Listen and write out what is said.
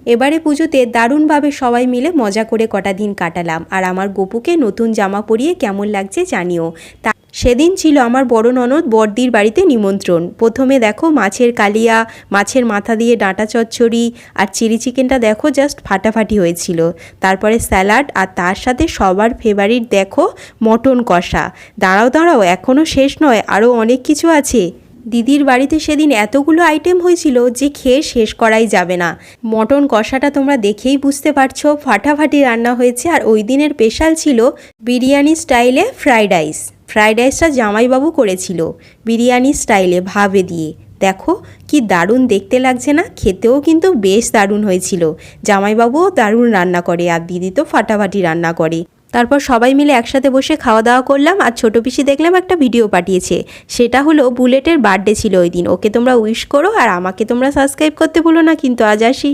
এবারে পুজোতে দারুণভাবে সবাই মিলে মজা করে কটা দিন কাটালাম। আর আমার গপুকে নতুন জামা পরিয়ে কেমন লাগছে জানিও। সেদিন ছিল আমার বড় ননদ বড়দির বাড়িতে নিমন্ত্রণ। প্রথমে দেখো মাছের কালিয়া, মাছের মাথা দিয়ে ডাঁটা চচ্চড়ি আর চিলি চিকেনটা দেখো জাস্ট ফাটাফাটি হয়েছিল। তারপরে স্যালাড আর তার সাথে সবার ফেভারিট দেখো মটন কষা। দাঁড়াও দাঁড়াও, এখনও শেষ নয়, আরও অনেক কিছু আছে। দিদির বাড়িতে সেদিন এতগুলো আইটেম হয়েছিল যে খেয়ে শেষ করাই যাবে না। মটন কষাটা তোমরা দেখেই বুঝতে পারছো ফাটাফাটি রান্না হয়েছে। আর ওই দিনের স্পেশাল ছিল বিরিয়ানি স্টাইলে ফ্রাইড রাইস। ফ্রাইড রাইসটা জামাইবাবু করেছিল বিরিয়ানি স্টাইলে ভাবে দিয়ে। দেখো কি দারুণ দেখতে লাগছে না? খেতেও কিন্তু বেশ দারুণ হয়েছিল। জামাইবাবুও দারুণ রান্না করে আর দিদি তো ফাটাফাটি রান্না করে। তারপর সবাই মিলে একসাথে বসে খাওয়া দাওয়া করলাম। আর ছোটো পিসি দেখলাম একটা ভিডিও পাঠিয়েছে, সেটা হলো বুলেটের বার্থডে ছিল ওই দিন। ওকে তোমরা উইশ করো আর আমাকে তোমরা সাবস্ক্রাইব করতে ভুলো না কিন্তু। আজ আসি।